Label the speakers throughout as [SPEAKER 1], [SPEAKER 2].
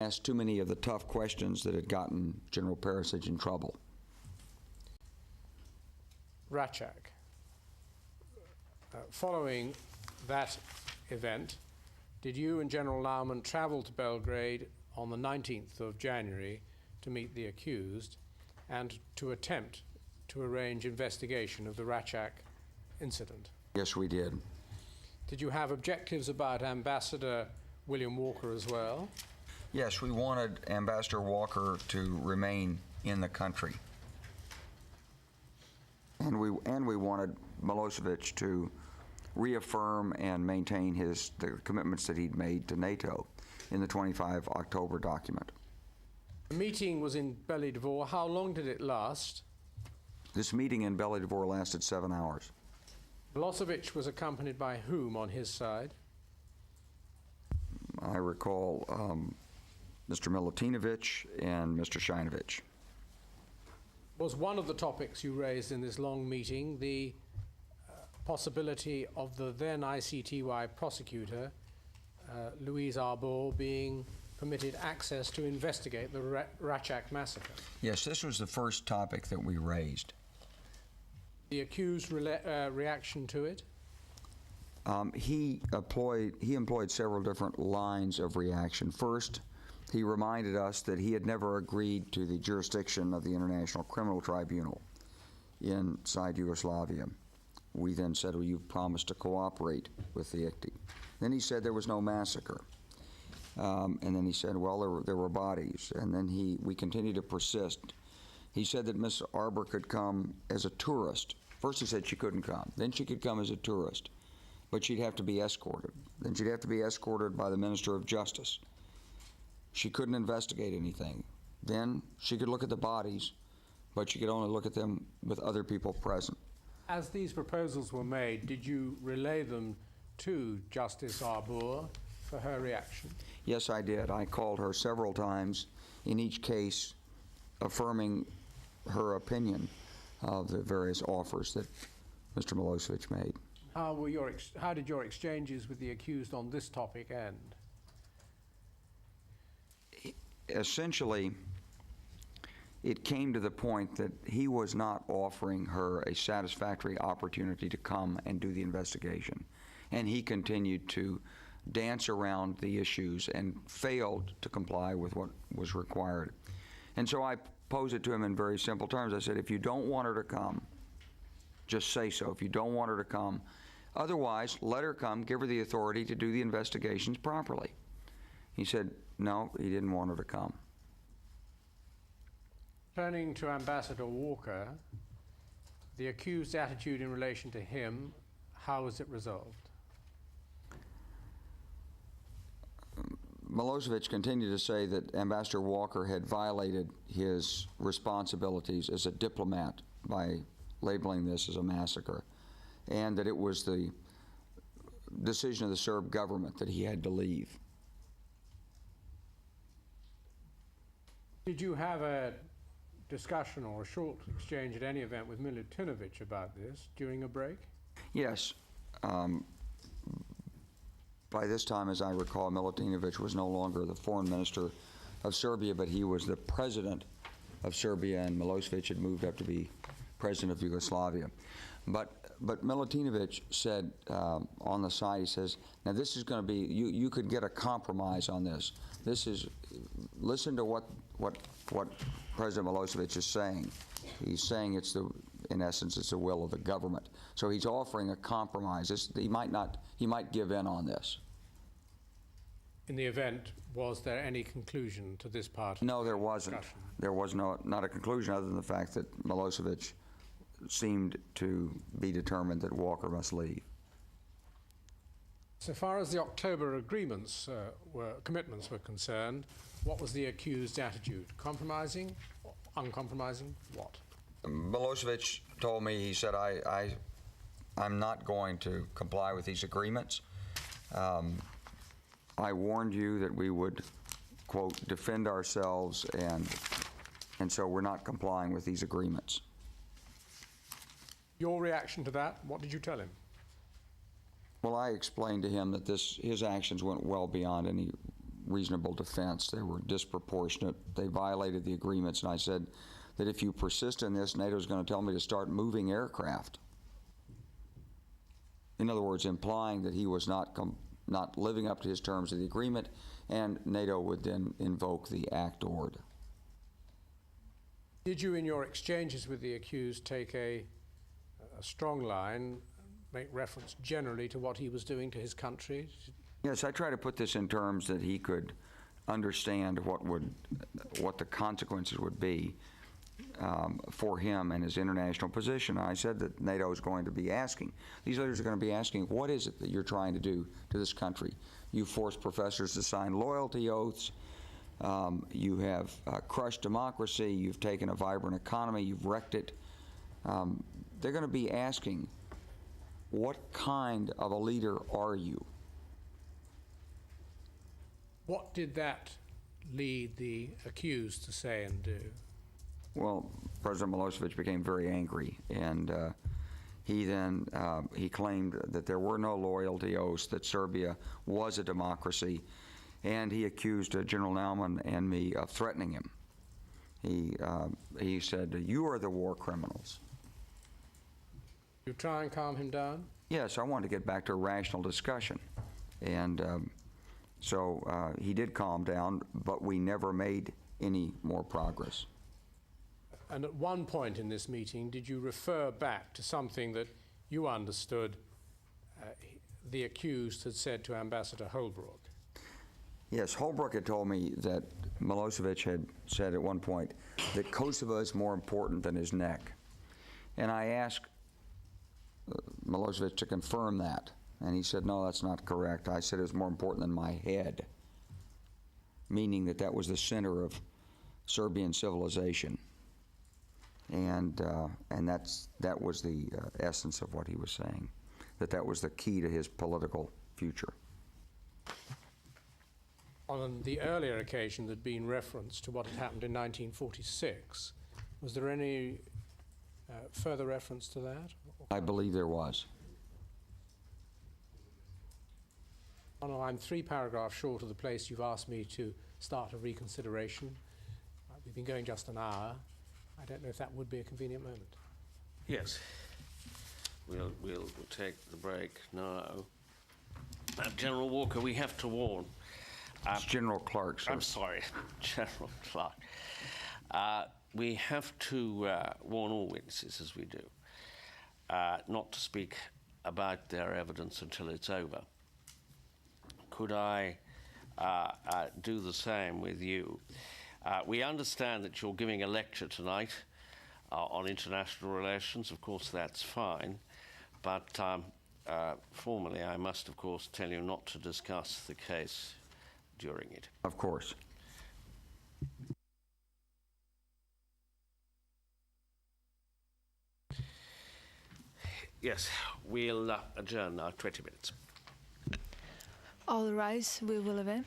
[SPEAKER 1] asked too many of the tough questions that had gotten General Perisic in trouble.
[SPEAKER 2] Racak. Following that event, did you and General Laumann travel to Belgrade on the 19th of January to meet the accused and to attempt to arrange investigation of the Racak incident?
[SPEAKER 1] Yes, we did.
[SPEAKER 2] Did you have objectives about Ambassador William Walker as well?
[SPEAKER 1] Yes, we wanted Ambassador Walker to remain in the country. And we wanted Milosevic to reaffirm and maintain the commitments that he'd made to NATO in the 25 October document.
[SPEAKER 2] The meeting was in Bely Dvor. How long did it last?
[SPEAKER 1] This meeting in Bely Dvor lasted 7 hours.
[SPEAKER 2] Milosevic was accompanied by whom on his side?
[SPEAKER 1] I recall Mr. Milutinovic and Mr. Shinovich.
[SPEAKER 2] Was one of the topics you raised in this long meeting the possibility of the then ICTY prosecutor, Louise Arbour, being permitted access to investigate the Racak massacre?
[SPEAKER 1] Yes, this was the first topic that we raised.
[SPEAKER 2] The accused reaction to it?
[SPEAKER 1] He employed several different lines of reaction. First, he reminded us that he had never agreed to the jurisdiction of the International Criminal Tribunal inside Yugoslavia. We then said, well, you've promised to cooperate with the ICTY. Then he said there was no massacre. And then he said, well, there were bodies. And then we continued to persist. He said that Ms. Arbour could come as a tourist. First he said she couldn't come. Then she could come as a tourist. But she'd have to be escorted. Then she'd have to be escorted by the Minister of Justice. She couldn't investigate anything. Then she could look at the bodies, but she could only look at them with other people present.
[SPEAKER 2] As these proposals were made, did you relay them to Justice Arbour for her reaction?
[SPEAKER 1] Yes, I did. I called her several times in each case, affirming her opinion of the various offers that Mr. Milosevic made.
[SPEAKER 2] How did your exchanges with the accused on this topic end?
[SPEAKER 1] Essentially, it came to the point that he was not offering her a satisfactory opportunity to come and do the investigation. And he continued to dance around the issues and failed to comply with what was required. And so I posed it to him in very simple terms. I said, if you don't want her to come, just say so. If you don't want her to come, otherwise, let her come, give her the authority to do the investigations properly. He said, no, he didn't want her to come.
[SPEAKER 2] Turning to Ambassador Walker, the accused's attitude in relation to him, how was it resolved?
[SPEAKER 1] Milosevic continued to say that Ambassador Walker had violated his responsibilities as a diplomat by labeling this as a massacre, and that it was the decision of the Serb government that he had to leave.
[SPEAKER 2] Did you have a discussion or a short exchange at any event with Milutinovic about this during a break?
[SPEAKER 1] Yes. By this time, as I recall, Milutinovic was no longer the foreign minister of Serbia, but he was the president of Serbia, and Milosevic had moved up to be president of Yugoslavia. But Milutinovic said on the side, he says, now this is going to be, you could get a compromise on this. This is, listen to what President Milosevic is saying. He's saying in essence, it's the will of the government. So he's offering a compromise. He might give in on this.
[SPEAKER 2] In the event, was there any conclusion to this part?
[SPEAKER 1] No, there wasn't. There was not a conclusion other than the fact that Milosevic seemed to be determined that Walker must leave.
[SPEAKER 2] So far as the October agreements commitments were concerned, what was the accused's attitude? Compromising? Uncompromising? What?
[SPEAKER 1] Milosevic told me, he said, I'm not going to comply with these agreements. I warned you that we would, quote, defend ourselves, and so we're not complying with these agreements.
[SPEAKER 2] Your reaction to that, what did you tell him?
[SPEAKER 1] Well, I explained to him that his actions went well beyond any reasonable defense. They were disproportionate. They violated the agreements, and I said that if you persist in this, NATO's going to tell me to start moving aircraft. In other words, implying that he was not living up to his terms of the agreement, and NATO would then invoke the act ord.
[SPEAKER 2] Did you, in your exchanges with the accused, take a strong line, make reference generally to what he was doing to his country?
[SPEAKER 1] Yes, I try to put this in terms that he could understand what the consequences would be for him and his international position. I said that NATO is going to be asking, these leaders are going to be asking, what is it that you're trying to do to this country? You forced professors to sign loyalty oaths. You have crushed democracy. You've taken a vibrant economy. You've wrecked it. They're going to be asking, what kind of a leader are you?
[SPEAKER 2] What did that lead the accused to say and do?
[SPEAKER 1] Well, President Milosevic became very angry, and he then he claimed that there were no loyalty oaths, that Serbia was a democracy, and he accused General Naumann and me of threatening him. He said, "You are the war criminals."
[SPEAKER 2] You try and calm him down?
[SPEAKER 1] Yes, I wanted to get back to a rational discussion, and so he did calm down, but we never made any more progress.
[SPEAKER 2] And at one point in this meeting, did you refer back to something that you understood the accused had said to Ambassador Holbrooke?
[SPEAKER 1] Yes, Holbrooke had told me that Milosevic had said at one point that Kosovo is more important than his neck. And I asked Milosevic to confirm that, and he said, no, that's not correct. I said it was more important than my head, meaning that that was the center of Serbian civilization. And that was the essence of what he was saying, that was the key to his political future.
[SPEAKER 2] On the earlier occasion there'd been reference to what had happened in 1946. Was there any further reference to that?
[SPEAKER 1] I believe there was.
[SPEAKER 2] Oh, no, I'm 3 paragraphs short of the place you've asked me to start a reconsideration. We've been going just an hour. I don't know if that would be a convenient moment.
[SPEAKER 3] Yes. We'll take the break now. General Walker, we have to warn.
[SPEAKER 1] It's General Clark, sir.
[SPEAKER 3] I'm sorry, General Clark. We have to warn all witnesses, as we do, not to speak about their evidence until it's over. Could I do the same with you? We understand that you're giving a lecture tonight on international relations. Of course, that's fine. But formally, I must, of course, tell you not to discuss the case during it.
[SPEAKER 1] Of course.
[SPEAKER 3] Yes, we'll adjourn now, 20 minutes.
[SPEAKER 4] All rise, we will obey.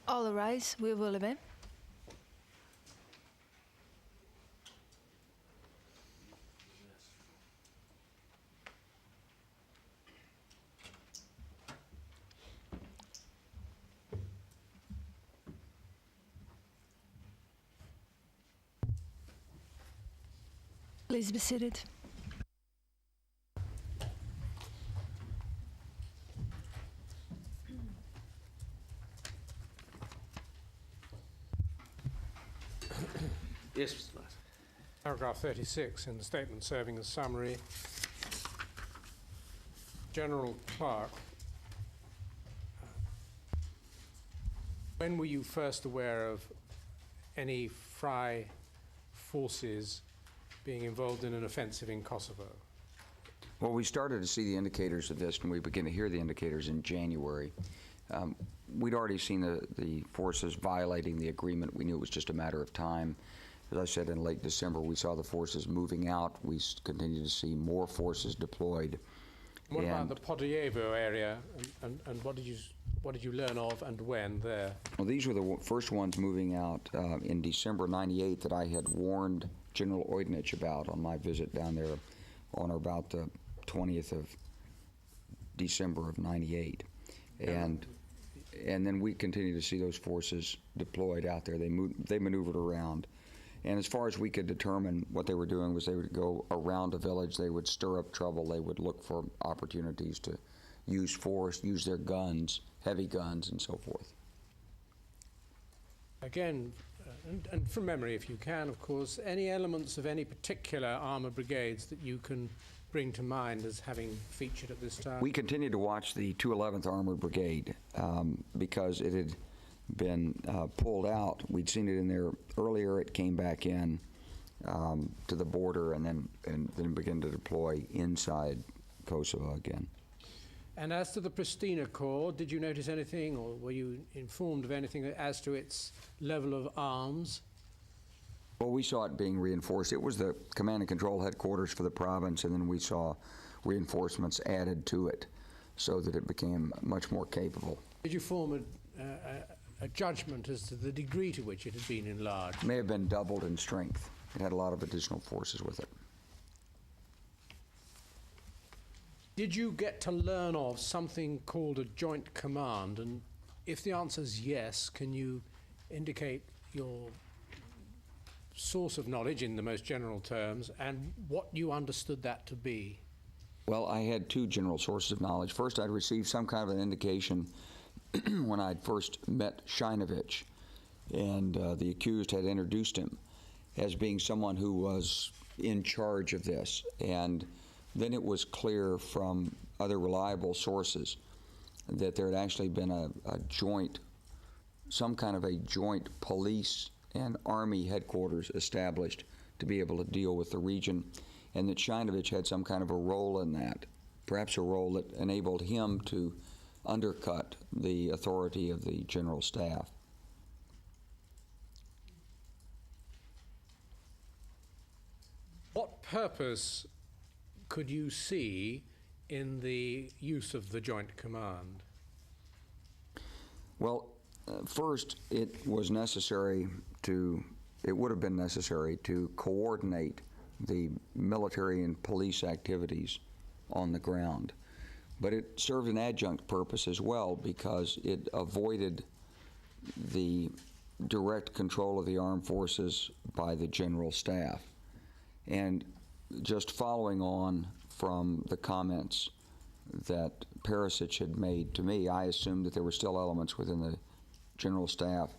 [SPEAKER 4] All rise, we will obey. Please be seated.
[SPEAKER 3] Yes, Mr. Knight.
[SPEAKER 2] Paragraph 36 in the statement serving as summary. General Clark, when were you first aware of any Fry forces being involved in an offensive in Kosovo?
[SPEAKER 1] Well, we started to see the indicators of this, and we began to hear the indicators in January. We'd already seen the forces violating the agreement. We knew it was just a matter of time. As I said, in late December, we saw the forces moving out. We continued to see more forces deployed.
[SPEAKER 2] What about
[SPEAKER 1] And-
[SPEAKER 2] the Podojevo area, and what did you learn of and when there?
[SPEAKER 1] Well, these were the first ones moving out in December '98 that I had warned General Oidnich about on my visit down there on or about the 20th of December of '98. And then we continued to see those forces deployed out there. They maneuvered around. And as far as we could determine, what they were doing was they would go around a village, they would stir up trouble, they would look for opportunities to use force, use their guns, heavy guns, and so forth.
[SPEAKER 2] Again, and from memory, if you can, of course, any elements of any particular armour brigades that you can bring to mind as having featured at this time?
[SPEAKER 1] We continued to watch the 211th Armored Brigade because it had been pulled out. We'd seen it in there earlier. It came back in to the border and then began to deploy inside Kosovo again.
[SPEAKER 2] And as to the Pristina Corps, did you notice anything, or were you informed of anything as to its level of arms?
[SPEAKER 1] Well, we saw it being reinforced. It was the command and control headquarters for the province, and then we saw reinforcements added to it so that it became much more capable.
[SPEAKER 2] Did you form a judgment as to the degree to which it had been enlarged?
[SPEAKER 1] It may have been doubled in strength. It had a lot of additional forces with it.
[SPEAKER 2] Did you get to learn of something called a joint command? And if the answer is yes, can you indicate your source of knowledge in the most general terms and what you understood that to be?
[SPEAKER 1] Well, I had two general sources of knowledge. First, I'd received some kind of an indication when I'd first met Shinovich, and the accused had introduced him as being someone who was in charge of this. And then it was clear from other reliable sources that there had actually been a joint, some kind of a joint police and army headquarters established to be able to deal with the region, and that Shinovich had some kind of a role in that, perhaps a role that enabled him to undercut the authority of the General Staff.
[SPEAKER 2] What purpose could you see in the use of the joint command?
[SPEAKER 1] Well, first, it would have been necessary to coordinate the military and police activities on the ground. But it served an adjunct purpose as well because it avoided the direct control of the armed forces by the General Staff. And just following on from the comments that Perisic had made to me, I assumed that there were still elements within the General Staff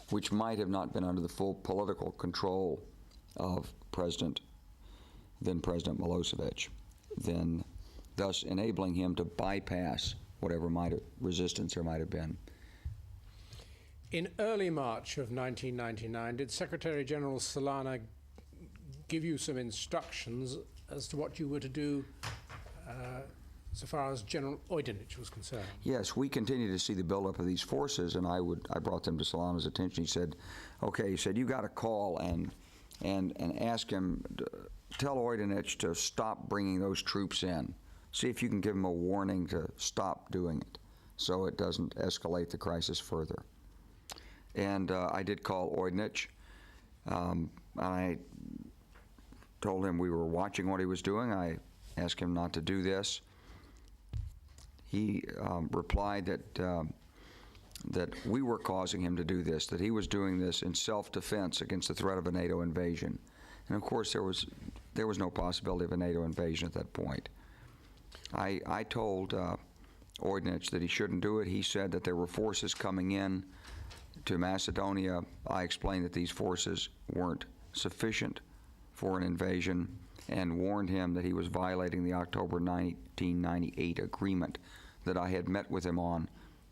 [SPEAKER 1] which might have not been under the full political control of then President Milosevic, thus enabling him to bypass whatever resistance there might have been.
[SPEAKER 2] In early March of 1999, did Secretary General Solana give you some instructions as to what you were to do so far as General Oidinich was concerned?
[SPEAKER 1] Yes, we continue to see the buildup of these forces, and I brought them to Solana's attention. He said, okay, he said, you got to call and ask him, tell Oidinich to stop bringing those troops in. See if you can give him a warning to stop doing it so it doesn't escalate the crisis further. And I did call Oidinich. I told him we were watching what he was doing. I asked him not to do this. He replied that we were causing him to do this, that he was doing this in self-defense against the threat of a NATO invasion. And of course, there was no possibility of a NATO invasion at that point. I told Oidinich that he shouldn't do it. He said that there were forces coming in to Macedonia. I explained that these forces weren't sufficient for an invasion and warned him that he was violating the October 1998 agreement that I had met with him on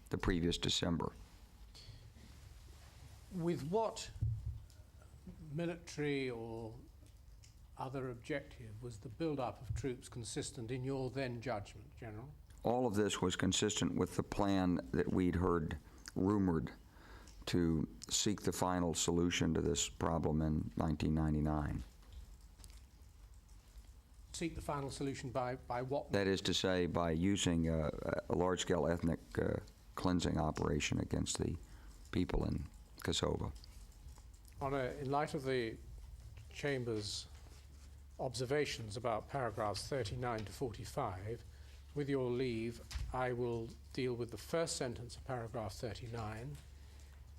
[SPEAKER 1] the previous December.
[SPEAKER 2] With what military or other objective was the build-up of troops consistent in your then judgment, General?
[SPEAKER 1] All of this was consistent with the plan that we'd heard rumored to seek the final solution to this problem in 1999.
[SPEAKER 2] Seek the final solution by what?
[SPEAKER 1] That is to say, by using a large-scale ethnic cleansing operation against the people in Kosovo.
[SPEAKER 2] In light of the Chamber's observations about paragraphs 39 to 45, with your leave, I will deal with the first sentence of paragraph 39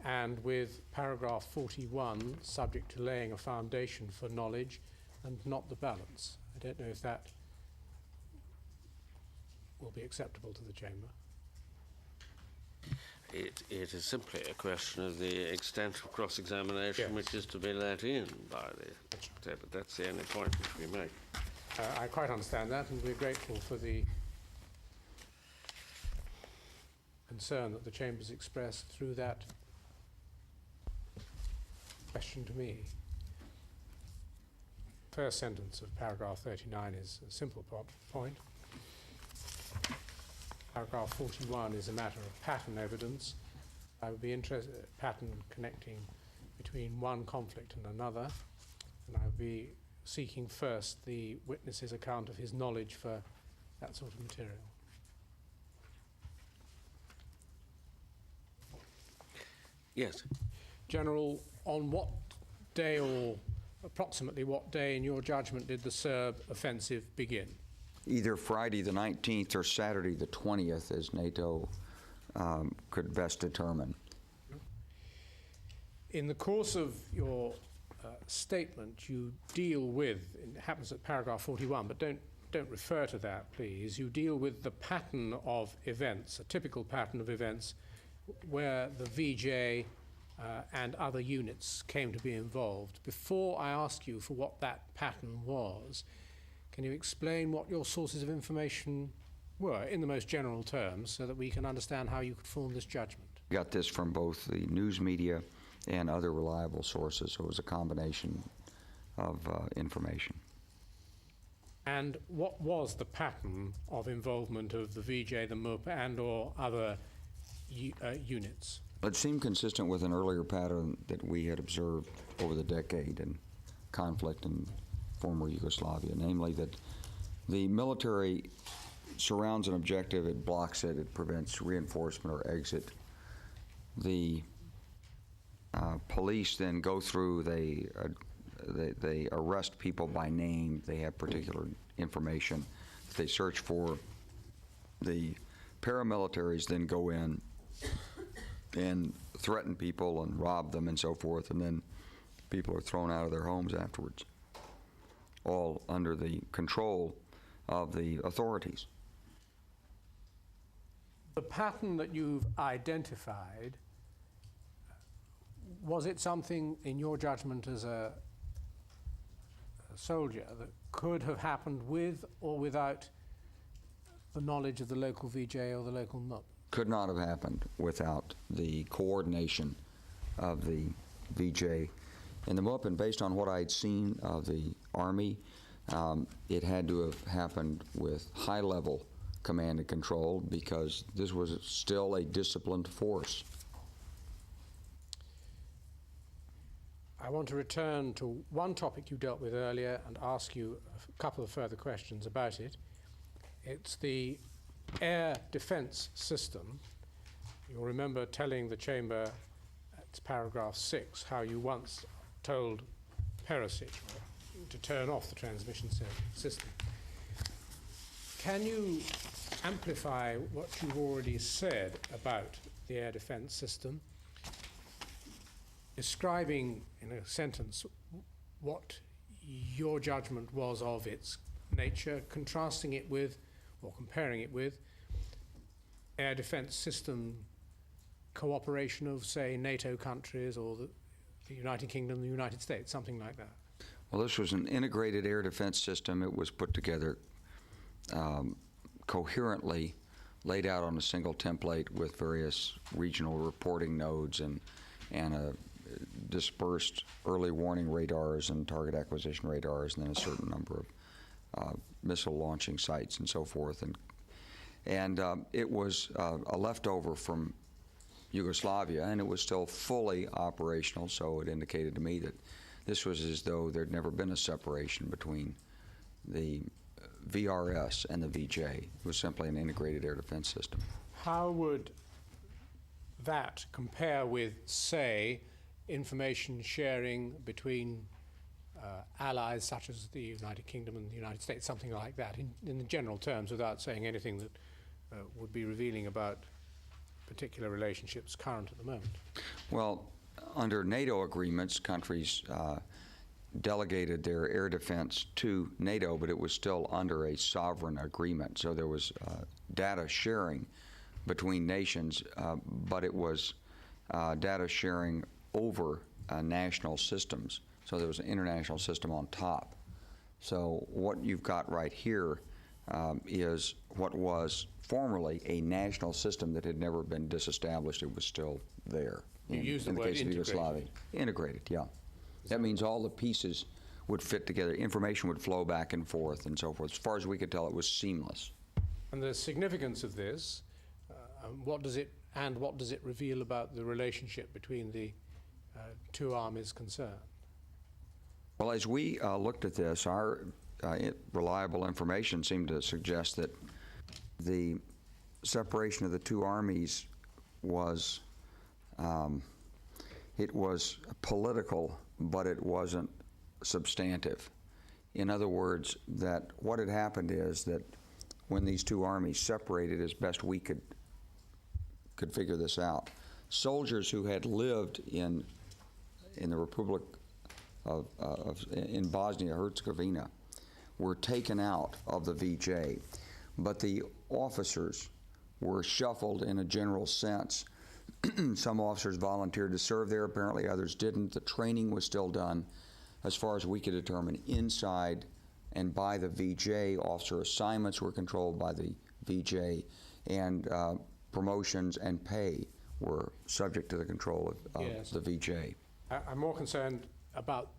[SPEAKER 2] and with paragraph 41, subject to laying a foundation for knowledge and not the balance. I don't know if that will be acceptable to the Chamber.
[SPEAKER 3] It is simply a question of the extent of cross-examination
[SPEAKER 2] Yes.
[SPEAKER 3] which is to be let in by the Secretary. That's the only point which we make.
[SPEAKER 2] I quite understand that, and we're grateful for the concern that the Chamber's expressed through that question to me. First sentence of paragraph 39 is a simple point. Paragraph 41 is a matter of pattern evidence. I would be interested in pattern connecting between one conflict and another, and I would be seeking first the witness's account of his knowledge for that sort of material.
[SPEAKER 3] Yes.
[SPEAKER 2] General, on what day or approximately what day in your judgment did the Serb offensive begin?
[SPEAKER 1] Either Friday the 19th or Saturday the 20th, as NATO could best determine.
[SPEAKER 2] In the course of your statement, you deal with, it happens at paragraph 41, but don't refer to that, please. You deal with the pattern of events, a typical pattern of events where the VJ and other units came to be involved. Before I ask you for what that pattern was, can you explain what your sources of information were in the most general terms so that we can understand how you could form this judgment?
[SPEAKER 1] Got this from both the news media and other reliable sources, so it was a combination of information.
[SPEAKER 2] And what was the pattern of involvement of the VJ, the MUP, and or other units?
[SPEAKER 1] It seemed consistent with an earlier pattern that we had observed over the decade in conflict in former Yugoslavia, namely that the military surrounds an objective, it blocks it, it prevents reinforcement or exit. The police then go through, they arrest people by name, they have particular information that they search for. The paramilitaries then go in and threaten people and rob them and so forth, and then people are thrown out of their homes afterwards, all under the control of the authorities.
[SPEAKER 2] The pattern that you've identified, was it something in your judgment as a soldier that could have happened with or without the knowledge of the local VJ or the local MUP?
[SPEAKER 1] Could not have happened without the coordination of the VJ and the MUP, and based on what I'd seen of the Army, it had to have happened with high-level command and control because this was still a disciplined force.
[SPEAKER 2] I want to return to one topic you dealt with earlier and ask you a couple of further questions about it. It's the air defense system. You'll remember telling the Chamber, it's paragraph 6, how you once told Perisic to turn off the transmission system. Can you amplify what you've already said about the air defense system, describing in a sentence what your judgment was of its nature, contrasting it with, or comparing it with, air defense system cooperation of, say, NATO countries or the United Kingdom, the United States, something like that?
[SPEAKER 1] Well, this was an integrated air defense system. It was put together coherently, laid out on a single template with various regional reporting nodes and dispersed early warning radars and target acquisition radars, and then a certain number of missile launching sites and so forth. And it was a leftover from Yugoslavia, and it was still fully operational, so it indicated to me that this was as though there'd never been a separation between the VRS and the VJ. It was simply an integrated air defense system.
[SPEAKER 2] How would that compare with, say, information sharing between allies such as the United Kingdom and the United States, something like that, in the general terms, without saying anything that would be revealing about particular relationships current at the moment?
[SPEAKER 1] Well, under NATO agreements, countries delegated their air defense to NATO, but it was still under a sovereign agreement. So there was data sharing between nations, but it was data sharing over national systems. So there was an international system on top. So what you've got right here is what was formerly a national system that had never been disestablished. It was still there.
[SPEAKER 2] You use the word
[SPEAKER 1] case of Yugoslavia. Integrated, yeah. That means all the pieces would fit together. Information would flow back and forth and so forth. As far as we could tell, it was seamless.
[SPEAKER 2] And the significance of this, what does it reveal about the relationship between the two armies concerned?
[SPEAKER 1] Well, as we looked at this, our reliable information seemed to suggest that the separation of the two armies was it was political, but it wasn't substantive. In other words, that what had happened is that when these two armies separated, as best we could figure this out, soldiers who had lived in the Republic in Bosnia-Herzegovina were taken out of the VJ, but the officers were shuffled in a general sense. Some officers volunteered to serve there, apparently others didn't. The training was still done, as far as we could determine, inside and by the VJ. Officer assignments were controlled by the VJ, and promotions and pay were subject to the control of
[SPEAKER 2] Yes.
[SPEAKER 1] the VJ.
[SPEAKER 2] I'm more concerned about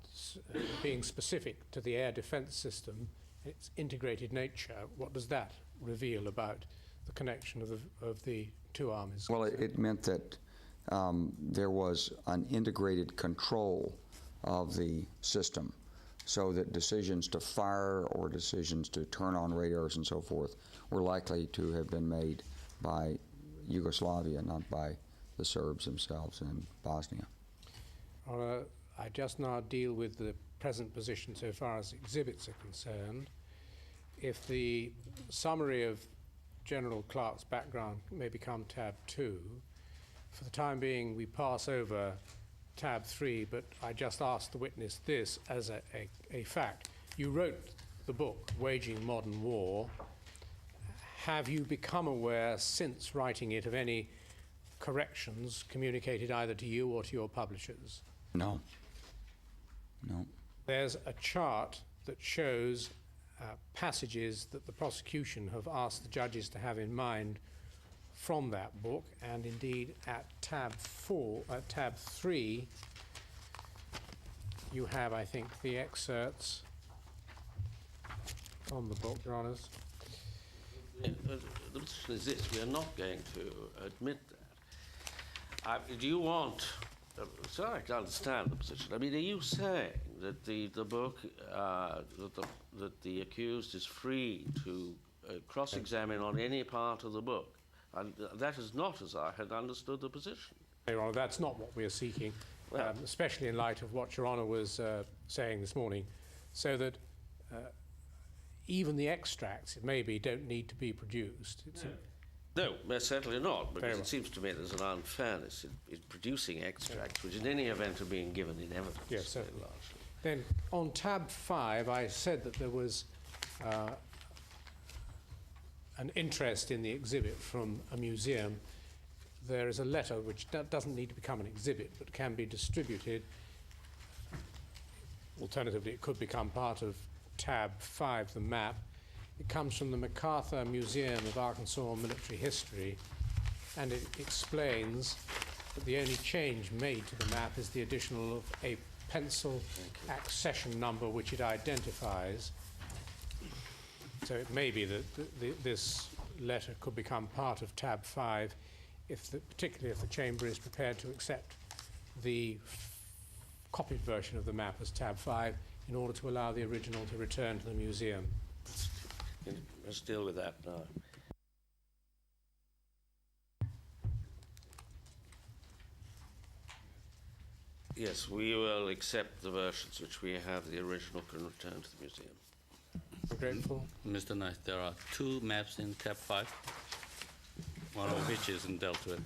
[SPEAKER 2] being specific to the air defense system, its integrated nature. What does that reveal about the connection of the two armies?
[SPEAKER 1] Well, it meant that there was an integrated control of the system, so that decisions to fire or decisions to turn on radars and so forth were likely to have been made by Yugoslavia, not by the Serbs themselves in Bosnia.
[SPEAKER 2] I just now deal with the present position so far as exhibits are concerned. If the summary of General Clark's background may become tab 2, for the time being we pass over tab 3, but I just asked the witness this as a fact. You wrote the book, Waging Modern War. Have you become aware since writing it of any corrections communicated either to you or to your publishers?
[SPEAKER 1] No. No.
[SPEAKER 2] There's a chart that shows passages that the prosecution have asked the judges to have in mind from that book, and indeed at tab 3, you have, I think, the excerpts from the book, Your Honours.
[SPEAKER 3] The position is this: we are not going to admit that. Do you want? So I can understand the position. I mean, are you saying that the book that the accused is free to cross-examine on any part of the book? And that is not as I had understood the position.
[SPEAKER 2] Your Honour, that's not what we are seeking,
[SPEAKER 3] Well,
[SPEAKER 2] especially in light of what Your Honour was saying this morning, so that even the extracts, it may be, don't need to be produced.
[SPEAKER 3] No, certainly not,
[SPEAKER 2] Very
[SPEAKER 3] because
[SPEAKER 2] well.
[SPEAKER 3] it seems to me there's an unfairness in producing extracts, which in any event are being given in evidence.
[SPEAKER 2] Yes, certainly.
[SPEAKER 3] largely.
[SPEAKER 2] Then on tab 5, I said that there was an interest in the exhibit from a museum. There is a letter which doesn't need to become an exhibit, but can be distributed, alternatively it could become part of tab 5, the map. It comes from the MacArthur Museum of Arkansas Military History, and it explains that the only change made to the map is the addition of a pencil accession number which it identifies. So it may be that this letter could become part of tab 5, particularly if the Chamber is prepared to accept the copied version of the map as tab 5 in order to allow the original to return to the museum.
[SPEAKER 3] Let's deal with that now. Yes, we will accept the versions which we have. The original can return to the museum.
[SPEAKER 2] I'm grateful.
[SPEAKER 5] Mr. Knight, there are 2 maps in tab 5, one of which isn't dealt with.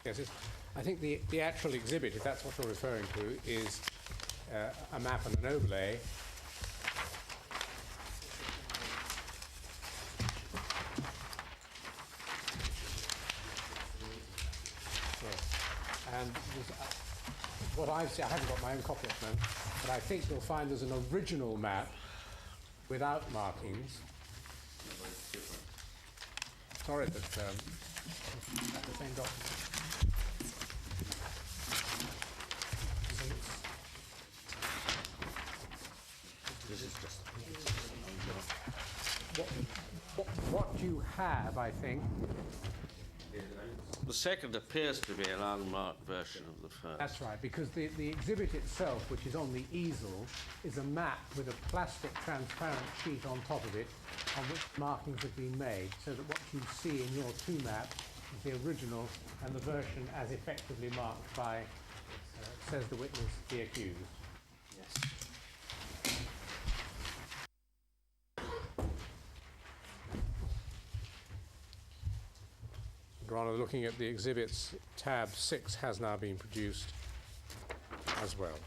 [SPEAKER 2] Yes, I think the actual exhibit, if that's what you're referring to, is a map and an overlay. Yes. And what I've seen, I haven't got my own copy at the moment, but I think you'll find there's an original map without markings. Sorry, but that's the same document.
[SPEAKER 3] This is just
[SPEAKER 2] What you have, I think,
[SPEAKER 3] the second appears to be an unmarked version of the first.
[SPEAKER 2] that's right, because the exhibit itself, which is on the easel, is a map with a plastic transparent sheet on top of it on which markings have been made, so that what you see in your 2 map is the original and the version as effectively marked by, says the witness, the accused. Your Honour, looking at the exhibits, tab 6 has now been produced as well.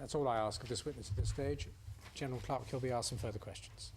[SPEAKER 2] That's all I ask of this witness at this stage. General Clerk Kilby asks some further questions.